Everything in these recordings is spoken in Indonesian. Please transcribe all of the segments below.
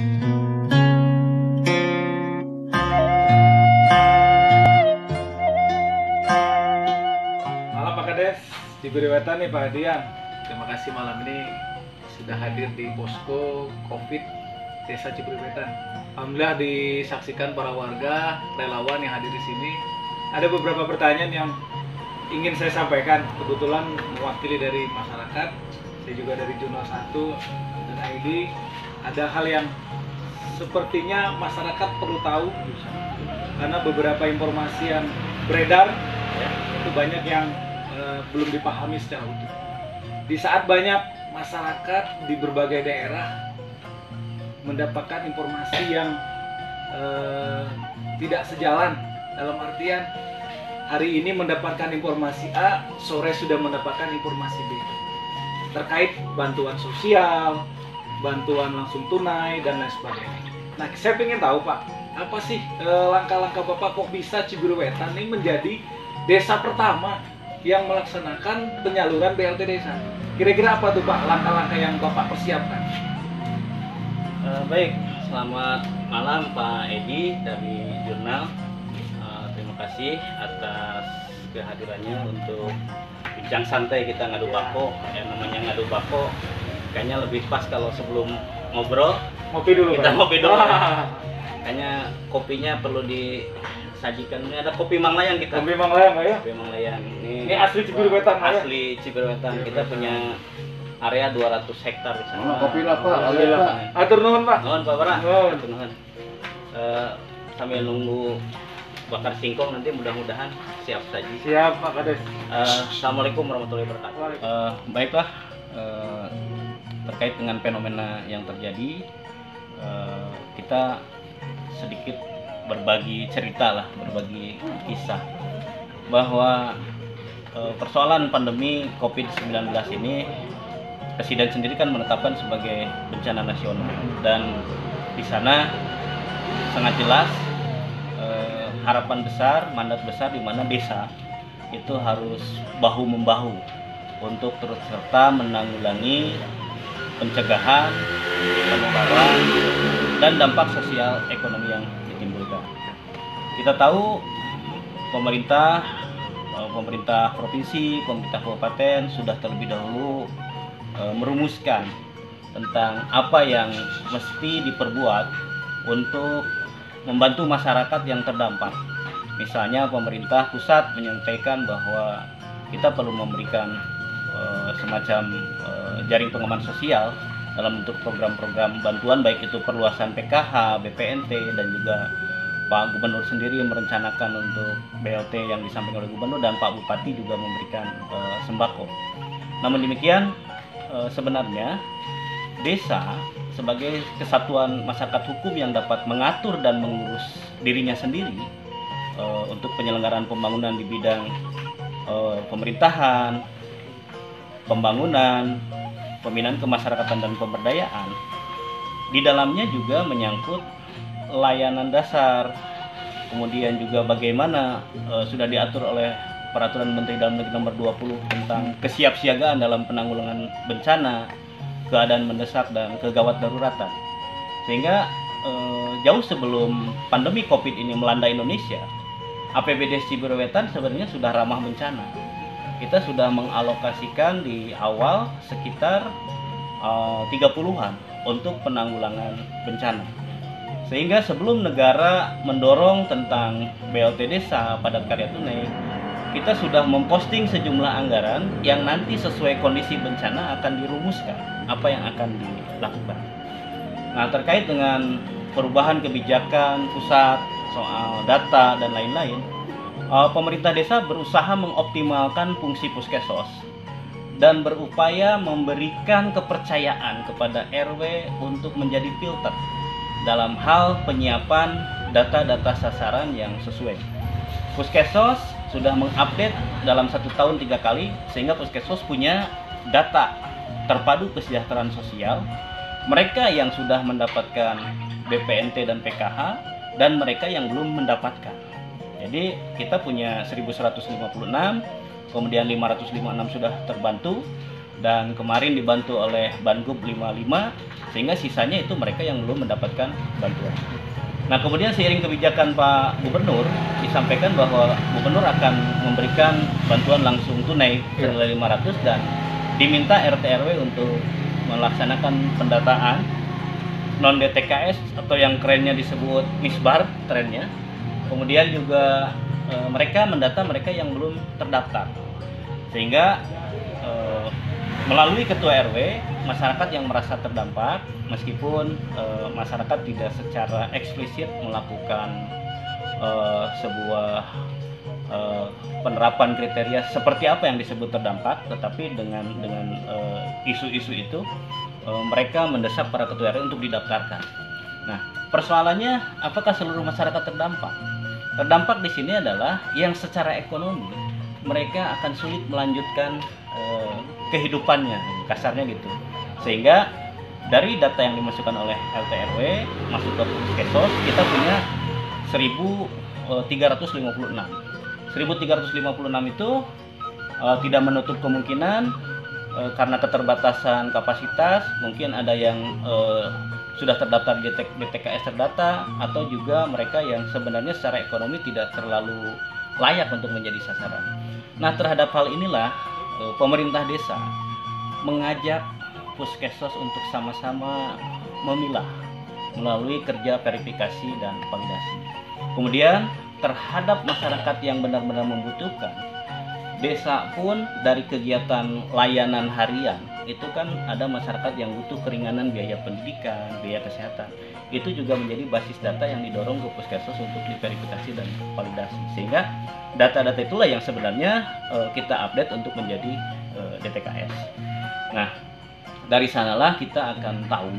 Malam Pak Kades, Cibriwetan nih Pak Dian. Terima kasih malam ini sudah hadir di posko COVID Desa Cibriwetan. Alhamdulillah disaksikan para warga, relawan yang hadir di sini. Ada beberapa pertanyaan yang ingin saya sampaikan. Kebetulan mewakili dari masyarakat, saya juga dari Jurnal 1 dan ID. Ada hal yang sepertinya masyarakat perlu tahu, karena beberapa informasi yang beredar ya, itu banyak yang belum dipahami secara utuh. Di saat banyak masyarakat di berbagai daerah mendapatkan informasi yang tidak sejalan, dalam artian hari ini mendapatkan informasi A, sore sudah mendapatkan informasi B terkait bantuan sosial, bantuan langsung tunai dan lain sebagainya. Nah, saya ingin tahu Pak, apa sih langkah-langkah Bapak kok bisa Cibriwetan ini menjadi desa pertama yang melaksanakan penyaluran BLT desa? Kira-kira apa tuh Pak langkah-langkah yang Bapak persiapkan? Baik, selamat malam Pak Edi dari Jurnal. Terima kasih atas kehadirannya untuk bincang santai kita ngadu bako. Yang namanya ngadu bako kayaknya lebih pas kalau sebelum ngobrol Ngopi dulu kita Pak. ngopi dulu. Kayaknya kopinya perlu disajikan. Ini ada kopi Manglayang kita. Kopi Manglayang Pak ya? Kopi Manglayang. Ini asli Cibriwetan Pak ya? Asli Cibriwetan. Kita punya area 200 hektar di sana. Kopi lah Pak, Alhamdulillah Pak. Atur nuhun Pak. Nuhun Pak Bara. Nuhun. Atur nuhun. Sambil nunggu bakar singkong nanti mudah-mudahan siap saji. Siap Pak Kades. Assalamualaikum warahmatullahi wabarakatuh. Baiklah, terkait dengan fenomena yang terjadi, kita sedikit berbagi cerita lah, berbagi kisah bahwa persoalan pandemi COVID-19 ini Presiden sendiri kan menetapkan sebagai bencana nasional, dan di sana sangat jelas harapan besar, mandat besar di mana desa itu harus bahu-membahu untuk turut serta menanggulangi pencegahan, penularan, dan dampak sosial ekonomi yang ditimbulkan. Kita tahu pemerintah provinsi, pemerintah kabupaten sudah terlebih dahulu merumuskan tentang apa yang mesti diperbuat untuk membantu masyarakat yang terdampak. Misalnya pemerintah pusat menyampaikan bahwa kita perlu memberikan semacam jaring pengaman sosial dalam bentuk program-program bantuan, baik itu perluasan PKH, BPNT, dan juga Pak Gubernur sendiri merencanakan untuk BLT yang disampaikan oleh Gubernur, dan Pak Bupati juga memberikan sembako. Namun demikian, sebenarnya desa sebagai kesatuan masyarakat hukum yang dapat mengatur dan mengurus dirinya sendiri untuk penyelenggaraan pembangunan di bidang pemerintahan, pembangunan, pembinaan kemasyarakatan dan pemberdayaan. Di dalamnya juga menyangkut layanan dasar, kemudian juga bagaimana sudah diatur oleh Peraturan Menteri Dalam Negeri Nomor 20 tentang kesiapsiagaan dalam penanggulangan bencana, keadaan mendesak, dan kegawat daruratan. Sehingga jauh sebelum pandemi COVID ini melanda Indonesia, APBD Cibriwetan sebenarnya sudah ramah bencana. Kita sudah mengalokasikan di awal sekitar 30-an untuk penanggulangan bencana. Sehingga sebelum negara mendorong tentang BLT desa padat karya tunai, kita sudah memposting sejumlah anggaran yang nanti sesuai kondisi bencana akan dirumuskan apa yang akan dilakukan. Nah, terkait dengan perubahan kebijakan pusat soal data dan lain-lain, pemerintah desa berusaha mengoptimalkan fungsi puskesos dan berupaya memberikan kepercayaan kepada RW untuk menjadi filter dalam hal penyiapan data-data sasaran yang sesuai. Puskesos sudah mengupdate dalam 1 tahun 3 kali, sehingga Puskesos punya data terpadu kesejahteraan sosial, mereka yang sudah mendapatkan BPNT dan PKH, dan mereka yang belum mendapatkan. Jadi kita punya 1156, kemudian 556 sudah terbantu, dan kemarin dibantu oleh Banggup 55, sehingga sisanya itu mereka yang belum mendapatkan bantuan. Nah, kemudian seiring kebijakan Pak Gubernur disampaikan bahwa Gubernur akan memberikan bantuan langsung tunai senilai 500 dan diminta RT RW untuk melaksanakan pendataan non DTKS atau yang kerennya disebut misbar trennya. Kemudian juga mereka mendata mereka yang belum terdaftar, sehingga melalui ketua RW masyarakat yang merasa terdampak, meskipun masyarakat tidak secara eksplisit melakukan sebuah penerapan kriteria seperti apa yang disebut terdampak, tetapi dengan isu-isu itu mereka mendesak para ketua RW untuk didaftarkan. Nah, persoalannya apakah seluruh masyarakat terdampak? Terdampak di sini adalah yang secara ekonomi mereka akan sulit melanjutkan kehidupannya, kasarnya gitu. Sehingga dari data yang dimasukkan oleh RT RW masuk ke Puskesmas, kita punya 1.356. 1.356 itu tidak menutup kemungkinan karena keterbatasan kapasitas, mungkin ada yang sudah terdaftar di DTKS terdata, atau juga mereka yang sebenarnya secara ekonomi tidak terlalu layak untuk menjadi sasaran. Nah, terhadap hal inilah pemerintah desa mengajak Puskesmas untuk sama-sama memilah melalui kerja verifikasi dan validasi. Kemudian terhadap masyarakat yang benar-benar membutuhkan, desa pun dari kegiatan layanan harian itu kan ada masyarakat yang butuh keringanan biaya pendidikan, biaya kesehatan. Itu juga menjadi basis data yang didorong ke Puskesmas untuk diverifikasi dan validasi. Sehingga data-data itulah yang sebenarnya kita update untuk menjadi DTKS. Nah, dari sanalah kita akan tahu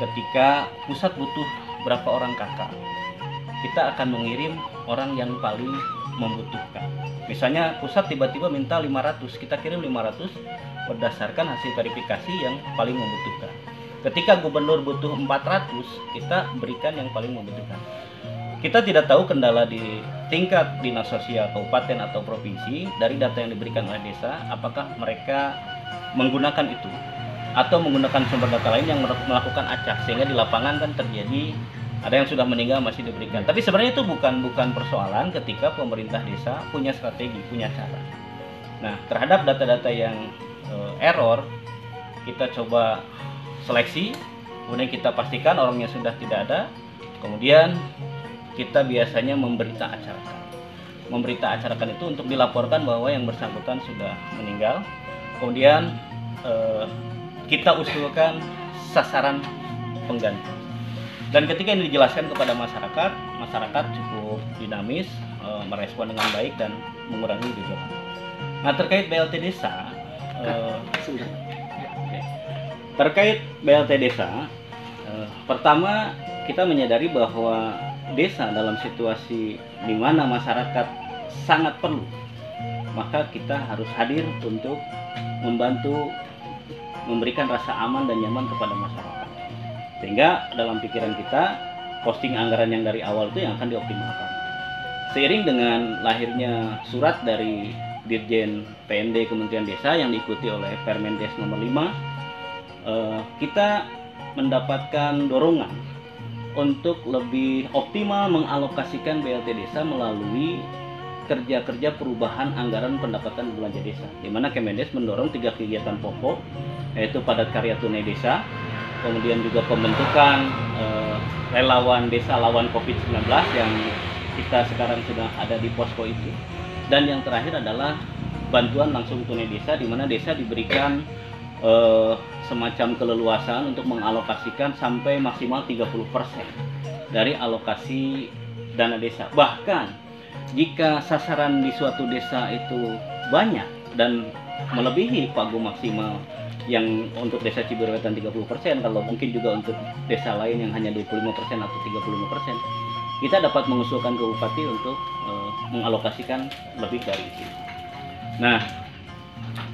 ketika pusat butuh berapa orang kakak, kita akan mengirim orang yang paling membutuhkan. Misalnya pusat tiba-tiba minta 500, kita kirim 500 berdasarkan hasil verifikasi yang paling membutuhkan. Ketika gubernur butuh 400, kita berikan yang paling membutuhkan. Kita tidak tahu kendala di tingkat dinas sosial kabupaten atau provinsi dari data yang diberikan oleh desa, apakah mereka menggunakan itu atau menggunakan sumber data lain yang melakukan acak, sehingga di lapangan kan terjadi ada yang sudah meninggal masih diberikan. Tapi sebenarnya itu bukan persoalan ketika pemerintah desa punya strategi, punya cara. Nah, terhadap data-data yang error, kita coba seleksi, kemudian kita pastikan orangnya sudah tidak ada, kemudian kita biasanya memberita acarakan. Memberita acarakan itu untuk dilaporkan bahwa yang bersangkutan sudah meninggal. Kemudian kita usulkan sasaran pengganti. Dan ketika ini dijelaskan kepada masyarakat, masyarakat cukup dinamis, merespon dengan baik dan mengurangi gejolak. Nah, terkait BLT desa, terkait BLT desa, pertama kita menyadari bahwa desa dalam situasi di mana masyarakat sangat perlu, maka kita harus hadir untuk membantu memberikan rasa aman dan nyaman kepada masyarakat. Sehingga dalam pikiran kita, posting anggaran yang dari awal itu yang akan dioptimalkan. Seiring dengan lahirnya surat dari Dirjen PND Kementerian Desa yang diikuti oleh Permendes nomor 5, kita mendapatkan dorongan untuk lebih optimal mengalokasikan BLT desa melalui kerja-kerja perubahan anggaran pendapatan belanja desa, di mana Kemendes mendorong 3 kegiatan pokok, yaitu padat karya tunai desa, kemudian juga pembentukan relawan desa lawan COVID-19 yang kita sekarang sudah ada di posko itu, dan yang terakhir adalah bantuan langsung tunai desa, di mana desa diberikan semacam keleluasaan untuk mengalokasikan sampai maksimal 30% dari alokasi dana desa. Bahkan jika sasaran di suatu desa itu banyak dan melebihi pagu maksimal yang untuk desa Cibiruetan 30%, kalau mungkin juga untuk desa lain yang hanya 25% atau 35%, kita dapat mengusulkan ke bupati untuk mengalokasikan lebih dari itu. Nah,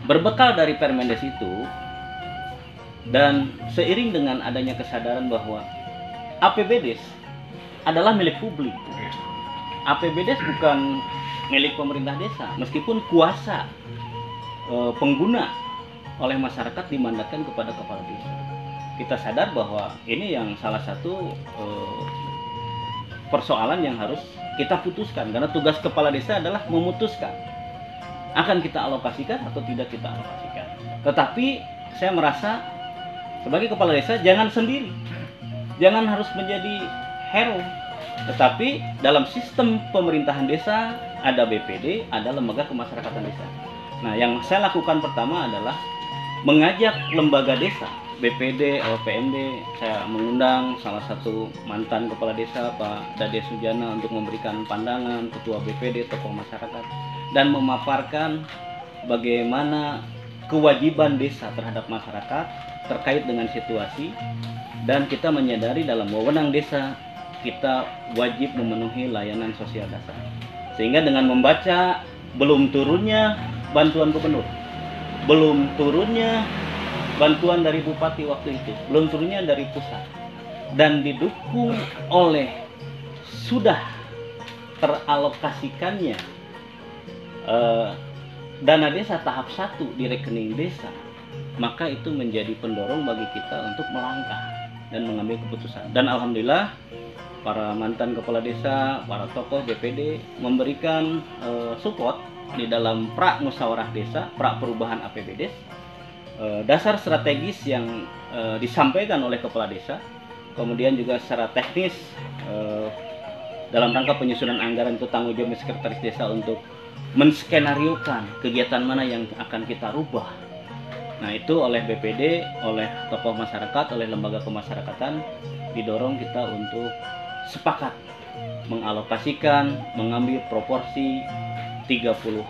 berbekal dari Permendes itu dan seiring dengan adanya kesadaran bahwa APBDes adalah milik publik, APBDes bukan milik pemerintah desa, meskipun kuasa pengguna oleh masyarakat dimandatkan kepada kepala desa. Kita sadar bahwa ini yang salah satu persoalan yang harus kita putuskan, karena tugas kepala desa adalah memutuskan akan kita alokasikan atau tidak kita alokasikan. Tetapi saya merasa sebagai kepala desa jangan sendiri, jangan harus menjadi hero, tetapi dalam sistem pemerintahan desa ada BPD, ada lembaga kemasyarakatan desa. Nah, yang saya lakukan pertama adalah mengajak lembaga desa, BPD, LPMD. Saya mengundang salah satu mantan kepala desa, Pak Dade Sujana, untuk memberikan pandangan, ketua BPD, tokoh masyarakat, dan memaparkan bagaimana kewajiban desa terhadap masyarakat terkait dengan situasi, dan kita menyadari dalam wewenang desa kita wajib memenuhi layanan sosial dasar. Sehingga dengan membaca belum turunnya bantuan gubernur, belum turunnya bantuan dari bupati waktu itu, belum turunnya dari pusat, dan didukung oleh sudah teralokasikannya dana desa tahap 1 di rekening desa, maka itu menjadi pendorong bagi kita untuk melangkah dan mengambil keputusan. Dan alhamdulillah para mantan kepala desa, para tokoh BPD memberikan support di dalam pra musyawarah desa, pra perubahan APBD, dasar strategis yang disampaikan oleh kepala desa, kemudian juga secara teknis dalam rangka penyusunan anggaran itu tanggung jawab sekretaris desa untuk menskenariokan kegiatan mana yang akan kita rubah. Nah, itu oleh BPD, oleh tokoh masyarakat, oleh lembaga kemasyarakatan didorong kita untuk sepakat mengalokasikan, mengambil proporsi 30%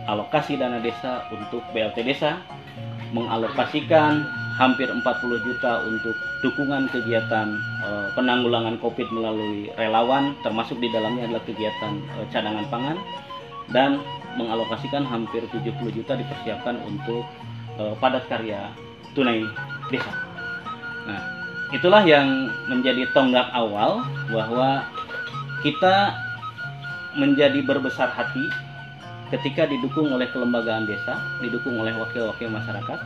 alokasi dana desa untuk BLT desa, mengalokasikan hampir 40 juta untuk dukungan kegiatan penanggulangan COVID melalui relawan, termasuk di dalamnya adalah kegiatan cadangan pangan, dan mengalokasikan hampir 70 juta dipersiapkan untuk padat karya tunai desa. Nah, itulah yang menjadi tonggak awal bahwa kita menjadi berbesar hati ketika didukung oleh kelembagaan desa, didukung oleh wakil-wakil masyarakat,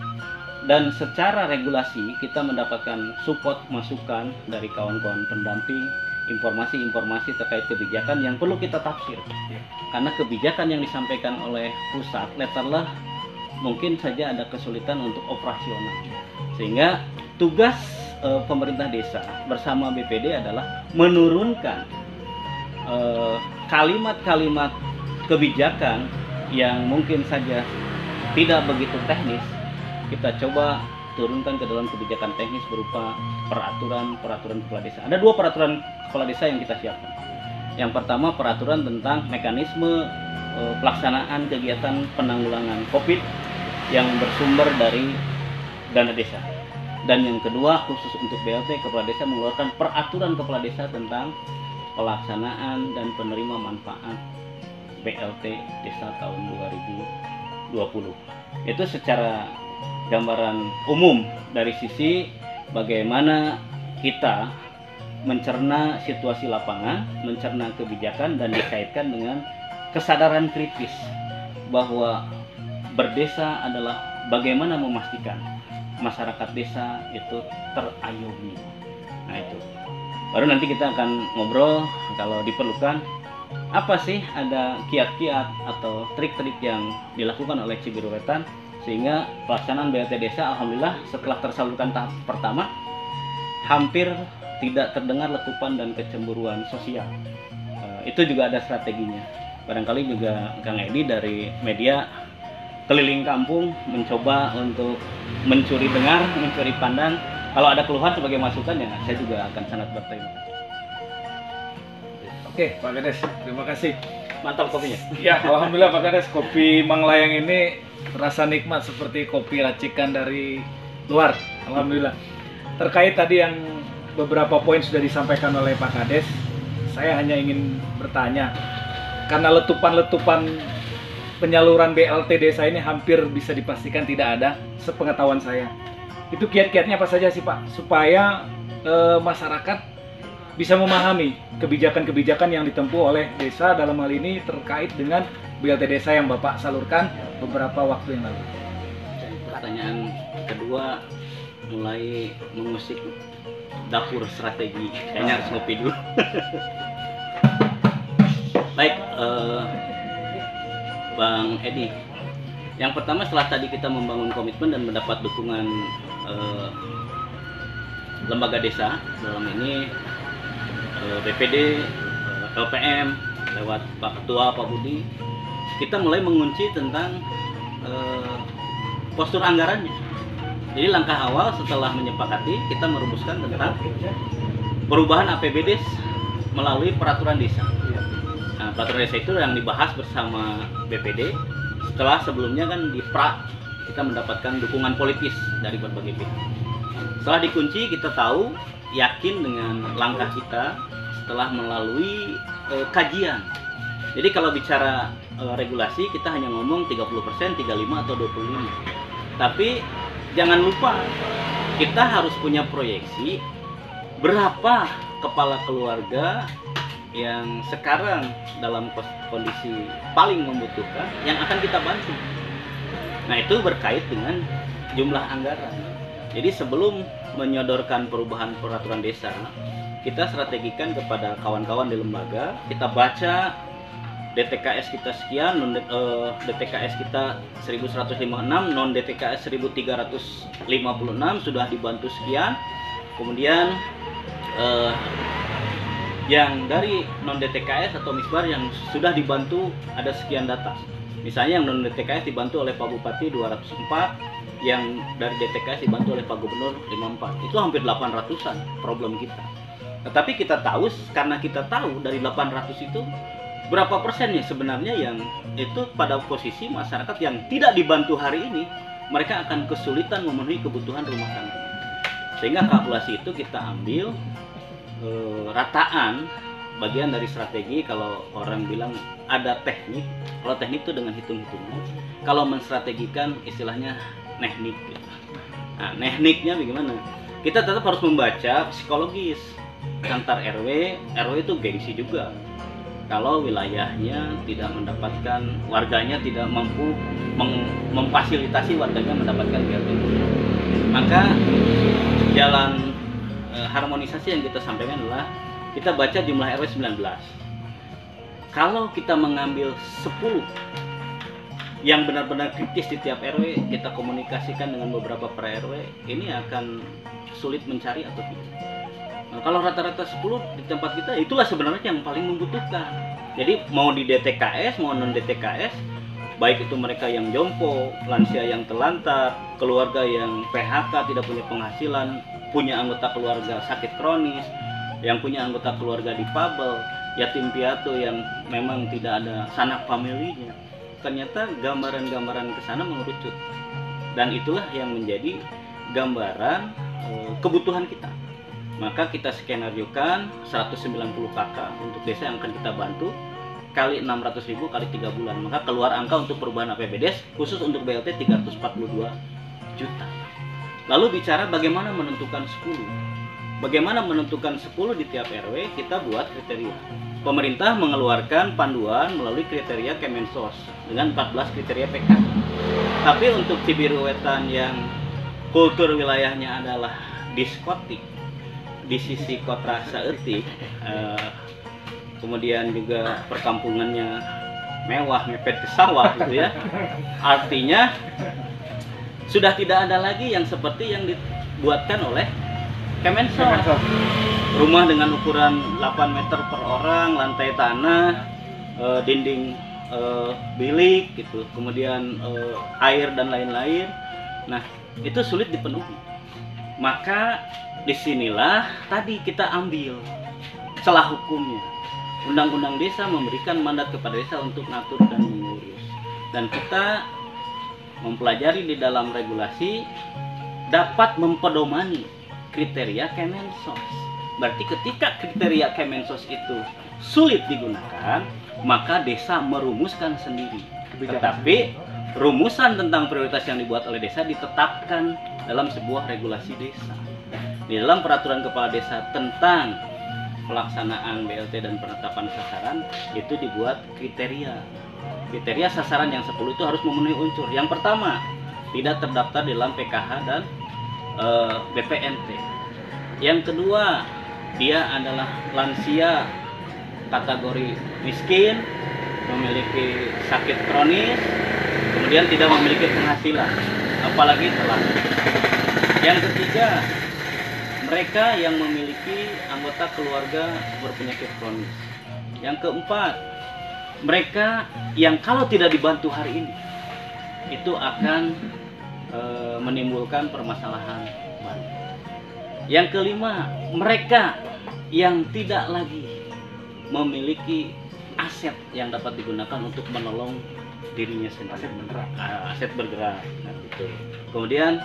dan secara regulasi kita mendapatkan support masukan dari kawan-kawan pendamping, informasi-informasi terkait kebijakan yang perlu kita tafsir. Karena kebijakan yang disampaikan oleh pusat, letterlah mungkin saja ada kesulitan untuk operasional. Sehingga tugas pemerintah desa bersama BPD adalah menurunkan kalimat-kalimat kebijakan yang mungkin saja tidak begitu teknis, kita coba turunkan ke dalam kebijakan teknis berupa peraturan kepala desa. Ada 2 peraturan kepala desa yang kita siapkan. Yang pertama, peraturan tentang mekanisme pelaksanaan kegiatan penanggulangan COVID yang bersumber dari dana desa. Dan yang kedua, khusus untuk BLT, kepala desa mengeluarkan peraturan kepala desa tentang pelaksanaan dan penerima manfaat BLT desa tahun 2020. Itu secara gambaran umum dari sisi bagaimana kita mencerna situasi lapangan, mencerna kebijakan, dan dikaitkan dengan kesadaran kritis bahwa berdesa adalah bagaimana memastikan masyarakat desa itu terayomi. Nah, itu baru nanti kita akan ngobrol kalau diperlukan apa sih ada kiat-kiat atau trik-trik yang dilakukan oleh Cibiru Wetan sehingga pelaksanaan BLT desa alhamdulillah setelah tersalurkan tahap pertama hampir tidak terdengar letupan dan kecemburuan sosial. Itu juga ada strateginya. Barangkali juga Kang Edi dari media keliling kampung mencoba untuk mencuri dengar, mencuri pandang. Kalau ada keluhan sebagai masukan ya saya juga akan sangat berterima kasih. Oke, Pak Kades, terima kasih. Mantap kopinya. Ya, alhamdulillah Pak Kades, kopi Mang Layang ini terasa nikmat seperti kopi racikan dari luar. Alhamdulillah. Terkait tadi yang beberapa poin sudah disampaikan oleh Pak Kades, saya hanya ingin bertanya, karena letupan-letupan penyaluran BLT desa ini hampir bisa dipastikan tidak ada, sepengetahuan saya. Itu kiat-kiatnya apa saja sih Pak, supaya masyarakat bisa memahami kebijakan-kebijakan yang ditempuh oleh desa dalam hal ini terkait dengan BLT desa yang Bapak salurkan beberapa waktu yang lalu. pertanyaan kedua mulai mengusik dapur strategi. Kayaknya harus ngopi dulu. Baik, Bang Edi. Yang pertama, setelah tadi kita membangun komitmen dan mendapat dukungan lembaga desa, dalam ini BPD, LPM, lewat Pak Ketua, Pak Budi, kita mulai mengunci tentang postur anggarannya. Jadi langkah awal setelah menyepakati, kita merumuskan tentang perubahan APBD melalui peraturan desa. Nah, peraturan desa itu yang dibahas bersama BPD. Setelah sebelumnya kan di pra kita mendapatkan dukungan politis dari berbagai pihak. Setelah dikunci, kita tahu, yakin dengan langkah kita setelah melalui kajian. Jadi kalau bicara regulasi, kita hanya ngomong 30%, 35 atau 25. Tapi jangan lupa, kita harus punya proyeksi berapa kepala keluarga yang sekarang dalam kondisi paling membutuhkan yang akan kita bantu. Nah, itu berkait dengan jumlah anggaran. Jadi sebelum menyodorkan perubahan peraturan desa, kita strategikan kepada kawan-kawan di lembaga, kita baca DTKS kita sekian, DTKS kita 1156, non DTKS 1356 sudah dibantu sekian. Kemudian yang dari non DTKS atau misbar yang sudah dibantu ada sekian data. Misalnya yang non DTKS dibantu oleh Pak Bupati 204, yang dari DTKS dibantu oleh Pak Gubernur 54. Itu hampir 800-an problem kita. Tetapi kita tahu, karena kita tahu dari 800 itu berapa persennya sebenarnya yang itu pada posisi masyarakat yang tidak dibantu hari ini, mereka akan kesulitan memenuhi kebutuhan rumah tangga. Sehingga kalkulasi itu kita ambil rataan bagian dari strategi. Kalau orang bilang ada teknik, kalau teknik itu dengan hitung-hitungan, kalau menstrategikan istilahnya teknik. Nah, tekniknya bagaimana? Kita tetap harus membaca psikologis antar RW. RW itu gengsi juga. Kalau wilayahnya tidak mendapatkan, warganya tidak mampu memfasilitasi warganya mendapatkan BLT, maka jalan harmonisasi yang kita sampaikan adalah kita baca jumlah RW 19. Kalau kita mengambil 10 yang benar-benar kritis di tiap RW, kita komunikasikan dengan beberapa per RW, ini akan sulit mencari atau tidak. Nah, kalau rata-rata 10 di tempat kita, itulah sebenarnya yang paling membutuhkan. Jadi mau di DTKS, mau non DTKS, baik itu mereka yang jompo, lansia yang terlantar, keluarga yang PHK tidak punya penghasilan, punya anggota keluarga sakit kronis, yang punya anggota keluarga difabel, yatim piatu yang memang tidak ada sanak familinya. Ternyata gambaran-gambaran ke sana mengerucut. Dan itulah yang menjadi gambaran kebutuhan kita. Maka kita skenariokan 190 KK untuk desa yang akan kita bantu, kali 600.000 kali 3 bulan. Maka keluar angka untuk perubahan APBD khusus untuk BLT 342 juta. Lalu bicara bagaimana menentukan 10. Bagaimana menentukan 10 di tiap RW, kita buat kriteria. Pemerintah mengeluarkan panduan melalui kriteria Kemensos dengan 14 kriteria PK. Tapi untuk Cibiru Wetan yang kultur wilayahnya adalah diskotik, di sisi kota saeutik, kemudian juga perkampungannya mewah, mepet ke sawah gitu ya. Artinya sudah tidak ada lagi yang seperti yang dibuatkan oleh Kemensos. Rumah dengan ukuran 8 meter per orang, lantai tanah, dinding bilik gitu, kemudian air dan lain-lain. Nah, itu sulit dipenuhi. Maka disinilah tadi kita ambil celah hukumnya. Undang-undang desa memberikan mandat kepada desa untuk ngatur dan mengurus. Dan kita mempelajari di dalam regulasi dapat mempedomani kriteria Kemensos. Berarti ketika kriteria Kemensos itu sulit digunakan, maka desa merumuskan sendiri. Tetapi rumusan tentang prioritas yang dibuat oleh desa ditetapkan dalam sebuah regulasi desa. Di dalam peraturan kepala desa tentang pelaksanaan BLT dan penetapan sasaran itu dibuat kriteria. Kriteria sasaran yang 10 itu harus memenuhi unsur. Yang pertama, tidak terdaftar di dalam PKH dan BPNT. Yang kedua, dia adalah lansia kategori miskin, memiliki sakit kronis, kemudian tidak memiliki penghasilan, apalagi telah. Yang ketiga, mereka yang memiliki anggota keluarga berpenyakit kronis. Yang keempat, mereka yang kalau tidak dibantu hari ini itu akan menimbulkan permasalahan baru. Yang kelima, mereka yang tidak lagi memiliki aset yang dapat digunakan untuk menolong dirinya sendiri. Aset bergerak. Nah, gitu. Kemudian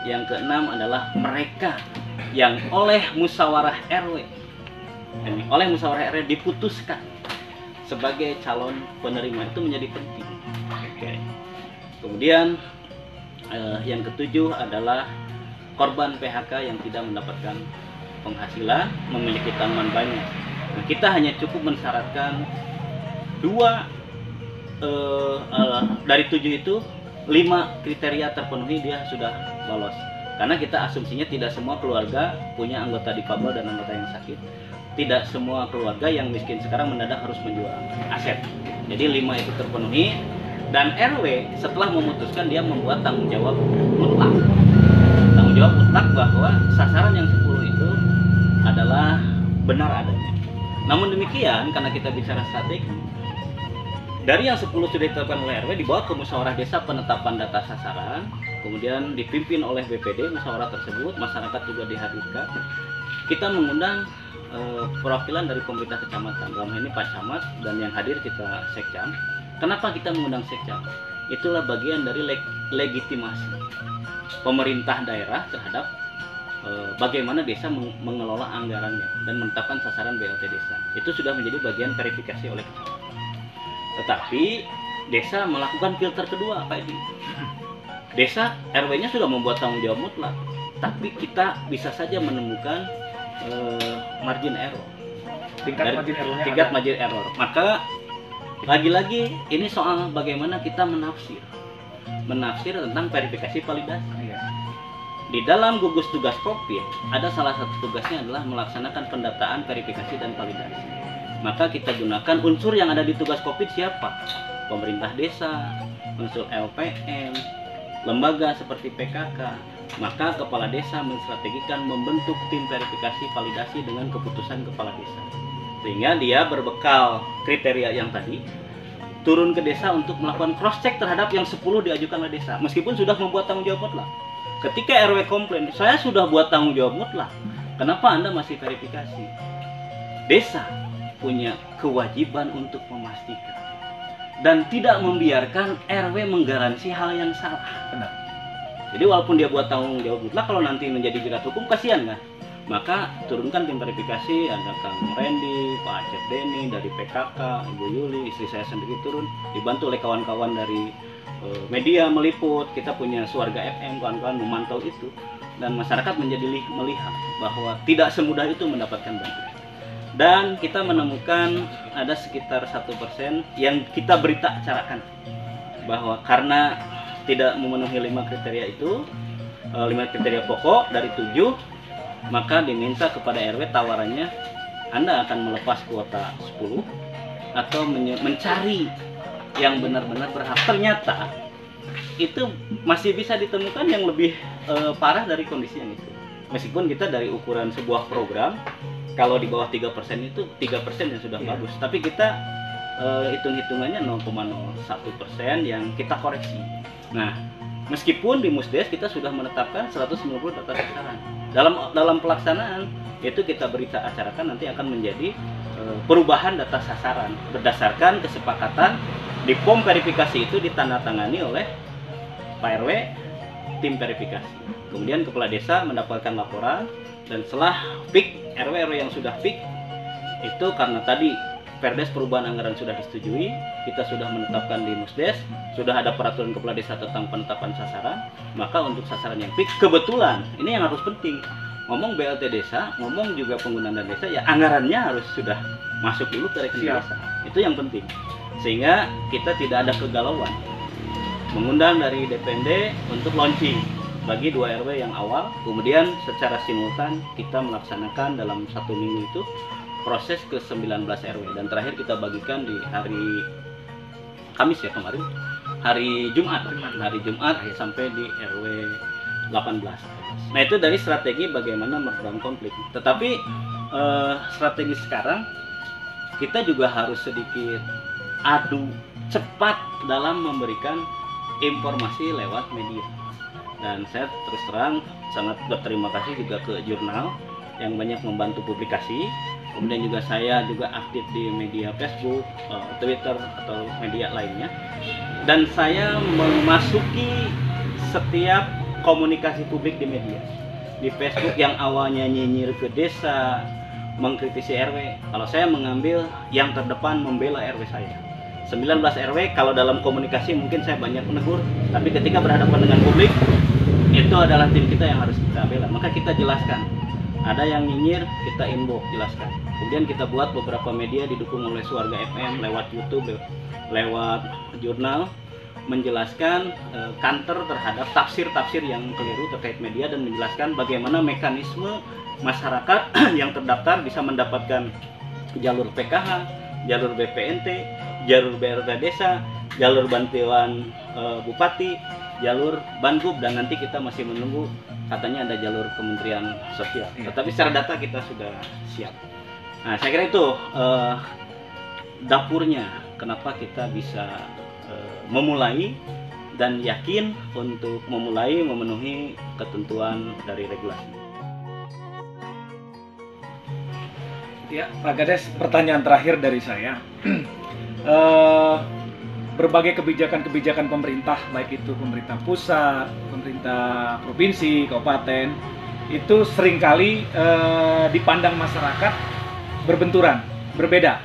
yang keenam adalah mereka yang oleh musyawarah RW, diputuskan sebagai calon penerima, itu menjadi penting. Oke. Kemudian yang ketujuh adalah korban PHK yang tidak mendapatkan penghasilan, memiliki tanggungan banyak. Nah, kita hanya cukup mensyaratkan dari 7 itu 5 kriteria terpenuhi, dia sudah lolos. Karena kita asumsinya tidak semua keluarga punya anggota difabel dan anggota yang sakit. Tidak semua keluarga yang miskin sekarang mendadak harus menjual aset. Jadi 5 itu terpenuhi, dan RW setelah memutuskan dia membuat tanggung jawab mutlak. Tanggung jawab mutlak bahwa sasaran yang 10 itu adalah benar adanya. Namun demikian, karena kita bicara strategi, dari yang 10 sudah ditetapkan oleh RW dibawa ke musyawarah desa penetapan data sasaran, kemudian dipimpin oleh BPD musyawarah tersebut, masyarakat juga dihadirkan. Kita mengundang perwakilan dari pemerintah kecamatan, dalam hal ini Pak Camat, dan yang hadir kita Sekcam. Kenapa kita mengundang Sekcam? Itulah bagian dari legitimasi pemerintah daerah terhadap bagaimana desa mengelola anggarannya dan menetapkan sasaran BLT desa. Itu sudah menjadi bagian verifikasi oleh kecamatan. Tetapi desa melakukan filter kedua, Pak Edi. Desa RW-nya sudah membuat tanggung jawab mutlak, tapi kita bisa saja menemukan margin error. Tingkat margin error. Maka lagi-lagi ini soal bagaimana kita menafsir tentang verifikasi validasi. Di dalam gugus tugas Covid ada salah satu tugasnya adalah melaksanakan pendataan, verifikasi, dan validasi. Maka kita gunakan unsur yang ada di tugas Covid siapa? Pemerintah desa, unsur LPM, lembaga seperti PKK. Maka kepala desa menstrategikan membentuk tim verifikasi validasi dengan keputusan kepala desa. Sehingga dia berbekal kriteria yang tadi turun ke desa untuk melakukan cross check terhadap yang 10 diajukan oleh desa, meskipun sudah membuat tanggung jawab mutlak. Ketika RW komplain, saya sudah buat tanggung jawab mutlak, kenapa Anda masih verifikasi? Desa punya kewajiban untuk memastikan dan tidak membiarkan RW menggaransi hal yang salah. Benar. Jadi walaupun dia buat tanggung jawab mutlak, kalau nanti menjadi jerat hukum kasihan kan? Maka turunkan tim verifikasi, ada Kang Randy, Pak Acep Denny dari PKK, Ibu Yuli, istri saya sendiri turun, dibantu oleh kawan-kawan dari media meliput. Kita punya Suarga FM, kawan-kawan memantau itu, dan masyarakat menjadi melihat bahwa tidak semudah itu mendapatkan bantuan. Dan kita menemukan ada sekitar 1% yang kita berita acarakan bahwa karena tidak memenuhi 5 kriteria itu, 5 kriteria pokok dari 7, maka diminta kepada RW tawarannya, Anda akan melepas kuota 10 atau mencari yang benar-benar berhak. Ternyata itu masih bisa ditemukan yang lebih parah dari kondisi yang itu. Meskipun kita dari ukuran sebuah program, kalau di bawah 3% itu 3% yang sudah bagus, tapi kita hitung-hitungannya 0,01% yang kita koreksi. Nah, meskipun di Musdes kita sudah menetapkan 190 data sasaran. Dalam pelaksanaan itu kita berita acarakan nanti akan menjadi perubahan data sasaran berdasarkan kesepakatan di form verifikasi itu ditandatangani oleh Pak RW, tim verifikasi. Kemudian kepala desa mendapatkan laporan, dan setelah PIK, RW yang sudah PIK itu karena tadi Perdes perubahan anggaran sudah disetujui, kita sudah menetapkan di Musdes, sudah ada peraturan kepala desa tentang penetapan sasaran, maka untuk sasaran yang PIK, kebetulan, ini yang harus penting, ngomong BLT desa, ngomong juga penggunaan dana desa, ya anggarannya harus sudah masuk dulu ke rekening desa, itu yang penting, sehingga kita tidak ada kegalauan. mengundang dari DPND untuk launching bagi 2 RW yang awal. Kemudian secara simultan kita melaksanakan dalam 1 minggu itu proses ke 19 RW, dan terakhir kita bagikan di hari Kamis ya kemarin, hari Jumat sampai di RW 18. Nah, itu dari strategi bagaimana meredam konflik. Tetapi strategi sekarang kita juga harus sedikit adu cepat dalam memberikan informasi lewat media. Dan saya terus terang sangat berterima kasih juga ke jurnal yang banyak membantu publikasi. Kemudian juga saya juga aktif di media Facebook, Twitter atau media lainnya. Dan saya memasuki setiap komunikasi publik di media. Di Facebook yang awalnya nyinyir ke desa, mengkritisi RW, kalau saya mengambil yang terdepan membela RW saya. 19 RW kalau dalam komunikasi mungkin saya banyak menegur, tapi ketika berhadapan dengan publik, itu adalah tim kita yang harus kita bela. Maka kita jelaskan. Ada yang nyinyir, kita inbox, jelaskan. Kemudian kita buat beberapa media didukung oleh Suarga FM lewat YouTube, lewat jurnal, menjelaskan counter terhadap tafsir-tafsir yang keliru terkait media, dan menjelaskan bagaimana mekanisme masyarakat yang terdaftar bisa mendapatkan jalur PKH, jalur BPNT, jalur BRT desa, jalur bantuan bupati, jalur Bangkub, dan nanti kita masih menunggu katanya ada jalur Kementerian Sosial. Tetapi secara data kita sudah siap. Nah, saya kira itu dapurnya kenapa kita bisa memulai dan yakin untuk memulai memenuhi ketentuan dari regulasi. Ya, Pak Kades, pertanyaan terakhir dari saya. Berbagai kebijakan-kebijakan pemerintah, baik itu pemerintah pusat, pemerintah provinsi, kabupaten, itu seringkali dipandang masyarakat berbenturan, berbeda.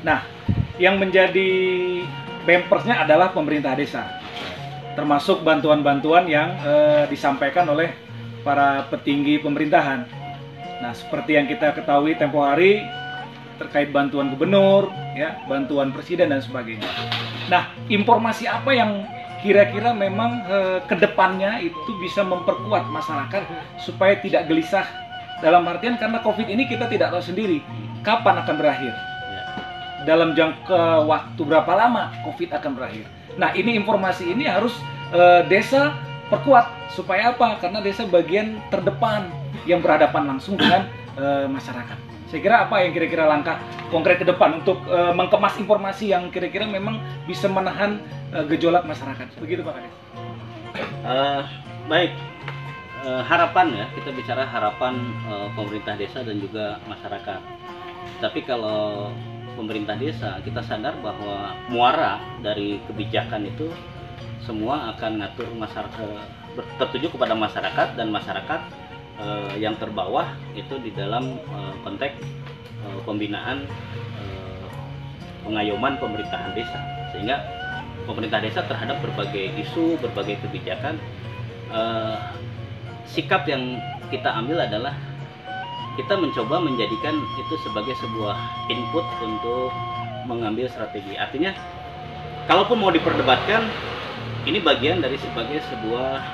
Nah, yang menjadi bempersnya adalah pemerintah desa, termasuk bantuan-bantuan yang disampaikan oleh para petinggi pemerintahan. Nah, seperti yang kita ketahui tempo hari terkait bantuan gubernur, ya, bantuan presiden dan sebagainya. Nah, informasi apa yang kira-kira memang kedepannya itu bisa memperkuat masyarakat supaya tidak gelisah, dalam artian karena COVID ini kita tidak tahu sendiri kapan akan berakhir, dalam jangka waktu berapa lama COVID akan berakhir. Nah, ini informasi ini harus desa perkuat supaya apa? Karena desa bagian terdepan yang berhadapan langsung dengan masyarakat. Saya kira apa yang kira-kira langkah konkret ke depan untuk mengemas informasi yang kira-kira memang bisa menahan gejolak masyarakat. Begitu Pak Kades. Baik, harapan ya, kita bicara harapan pemerintah desa dan juga masyarakat. Tapi kalau pemerintah desa, kita sadar bahwa muara dari kebijakan itu semua akan ngatur masyarakat, tertuju kepada masyarakat, dan masyarakat yang terbawah itu di dalam konteks pembinaan pengayoman pemerintahan desa, sehingga pemerintah desa terhadap berbagai isu, berbagai kebijakan, sikap yang kita ambil adalah kita mencoba menjadikan itu sebagai sebuah input untuk mengambil strategi. Artinya, kalaupun mau diperdebatkan, ini bagian dari sebagai sebuah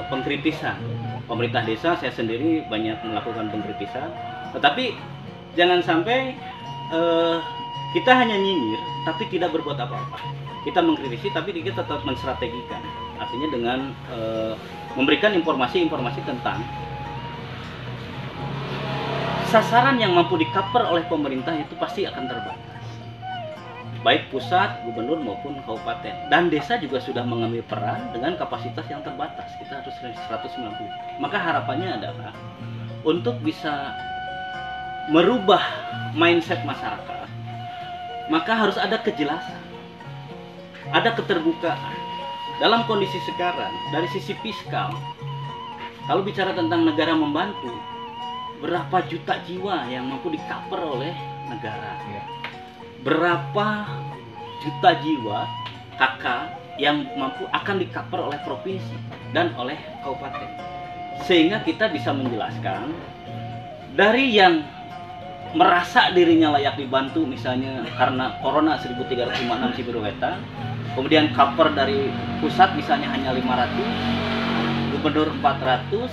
pengkritisan. Pemerintah desa, saya sendiri banyak melakukan pengkritisan, tetapi jangan sampai kita hanya nyinyir tapi tidak berbuat apa-apa. Kita mengkritisi tapi kita tetap menstrategikan, artinya dengan memberikan informasi-informasi tentang sasaran yang mampu di-cover oleh pemerintah itu pasti akan terbatas, baik pusat, gubernur maupun kabupaten, dan desa juga sudah mengambil peran dengan kapasitas yang terbatas. Kita harus 190. Maka harapannya adalah untuk bisa merubah mindset masyarakat, maka harus ada kejelasan, ada keterbukaan. Dalam kondisi sekarang, dari sisi fiskal, kalau bicara tentang negara membantu, berapa juta jiwa yang mampu di-cover oleh negara, berapa juta jiwa KK yang mampu akan di-cover oleh provinsi dan oleh kabupaten, sehingga kita bisa menjelaskan dari yang merasa dirinya layak dibantu, misalnya karena Corona 1356 Cibiruetan, kemudian cover dari pusat misalnya hanya 500, gubernur 400,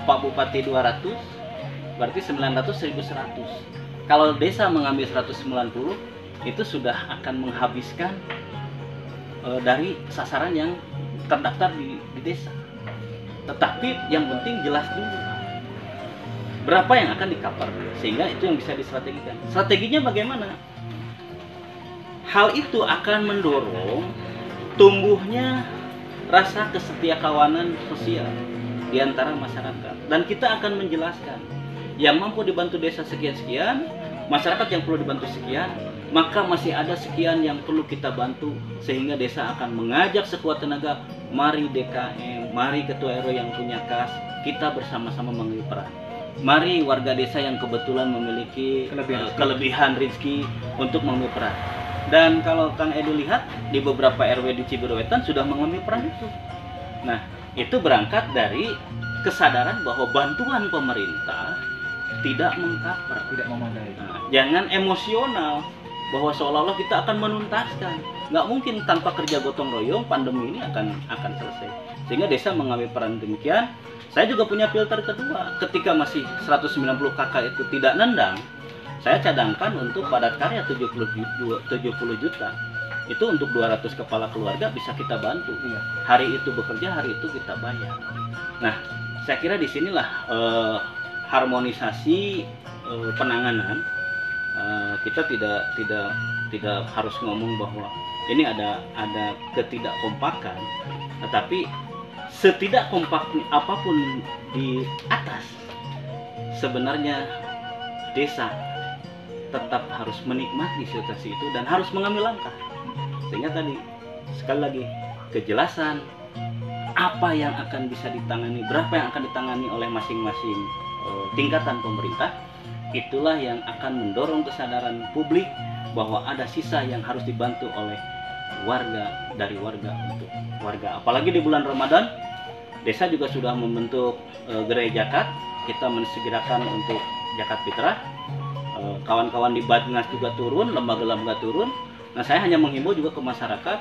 Pak Bupati 200, berarti 900, 1100. Kalau desa mengambil 190, itu sudah akan menghabiskan dari sasaran yang terdaftar di desa. Tetapi yang penting jelas dulu berapa yang akan di-cover, sehingga itu yang bisa distrategikan. Strateginya bagaimana? Hal itu akan mendorong tumbuhnya rasa kesetiakawanan sosial di antara masyarakat. Dan kita akan menjelaskan, yang mampu dibantu desa sekian-sekian, masyarakat yang perlu dibantu sekian, maka masih ada sekian yang perlu kita bantu, sehingga desa akan mengajak sekuat tenaga, mari DKM, mari ketua RW yang punya kas, kita bersama-sama mengambil peran. Mari warga desa yang kebetulan memiliki kelebihan rezeki untuk mengambil peran. Dan kalau Kang Edu lihat di beberapa RW di Cibiruetan sudah mengambil peran itu. Nah, itu berangkat dari kesadaran bahwa bantuan pemerintah tidak mengcover, tidak memadai. Nah, jangan emosional bahwa seolah-olah kita akan menuntaskan. Nggak mungkin, tanpa kerja gotong royong pandemi ini akan selesai. Sehingga desa mengambil peran demikian. Saya juga punya filter kedua. Ketika masih 190 KK itu tidak nendang, saya cadangkan untuk padat karya 70 juta. Itu untuk 200 kepala keluarga bisa kita bantu. Hari itu bekerja, hari itu kita bayar. Nah, saya kira disinilah harmonisasi penanganan. Kita tidak harus ngomong bahwa ini ada ketidakkompakan, tetapi setidak kompak apapun di atas, sebenarnya desa tetap harus menikmati situasi itu dan harus mengambil langkah. Sehingga tadi sekali lagi kejelasan apa yang akan bisa ditangani, berapa yang akan ditangani oleh masing-masing tingkatan pemerintah, itulah yang akan mendorong kesadaran publik bahwa ada sisa yang harus dibantu oleh warga, dari warga untuk warga. Apalagi di bulan Ramadan, desa juga sudah membentuk gerai zakat. Kita mensegerakan untuk zakat fitrah. Kawan-kawan di Badnas juga turun, lembaga-lembaga turun. Nah, saya hanya menghimbau juga ke masyarakat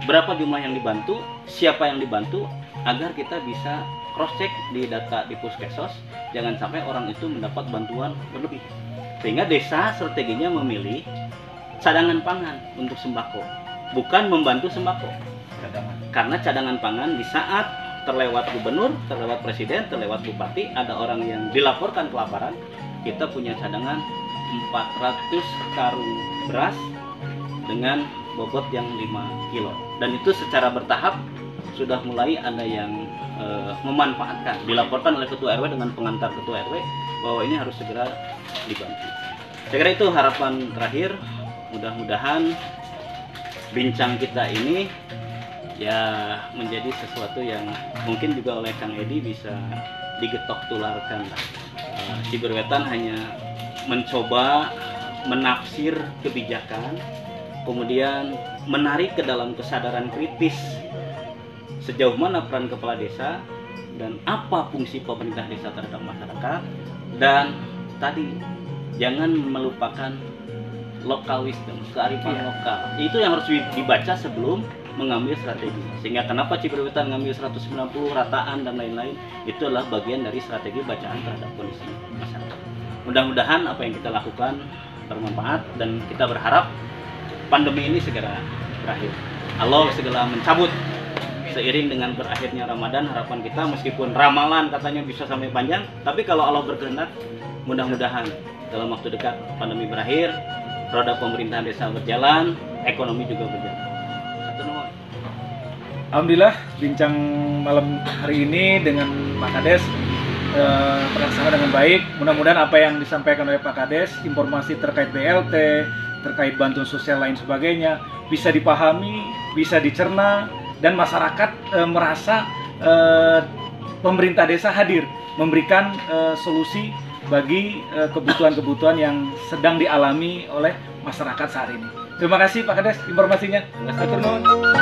berapa jumlah yang dibantu, siapa yang dibantu, agar kita bisa cross check di data di Puskesos. Jangan sampai orang itu mendapat bantuan berlebih. Sehingga desa strateginya memilih cadangan pangan untuk sembako, bukan membantu sembako. Karena cadangan pangan di saat terlewat gubernur, terlewat presiden, terlewat bupati, ada orang yang dilaporkan kelaparan, kita punya cadangan 400 karung beras dengan bobot yang 5 kilo. Dan itu secara bertahap sudah mulai ada yang memanfaatkan. Dilaporkan oleh ketua RW dengan pengantar ketua RW bahwa ini harus segera dibantu. Saya kira itu harapan terakhir. Mudah-mudahan bincang kita ini ya menjadi sesuatu yang mungkin juga oleh Kang Edi bisa digetok tularkan. Cibiruetan hanya mencoba menafsir kebijakan, kemudian menarik ke dalam kesadaran kritis sejauh mana peran kepala desa dan apa fungsi pemerintah desa terhadap masyarakat. Dan tadi jangan melupakan local wisdom, kearifan lokal. Itu yang harus dibaca sebelum mengambil strategi. Sehingga kenapa Cibiruetan ngambil 190 rataan dan lain-lain, itu adalah bagian dari strategi bacaan terhadap kondisi masyarakat. Mudah-mudahan apa yang kita lakukan bermanfaat dan kita berharap pandemi ini segera berakhir. Allah segera mencabut. Seiring dengan berakhirnya Ramadan, harapan kita meskipun ramalan katanya bisa sampai panjang, tapi kalau Allah berkehendak, mudah-mudahan dalam waktu dekat pandemi berakhir, roda pemerintahan desa berjalan, ekonomi juga berjalan. Alhamdulillah, bincang malam hari ini dengan Pak Kades terlaksana dengan baik. Mudah-mudahan apa yang disampaikan oleh Pak Kades, informasi terkait BLT, terkait bantuan sosial lain sebagainya, bisa dipahami, bisa dicerna, dan masyarakat merasa pemerintah desa hadir memberikan solusi bagi kebutuhan-kebutuhan yang sedang dialami oleh masyarakat saat ini. Terima kasih Pak Kades informasinya. Terima kasih.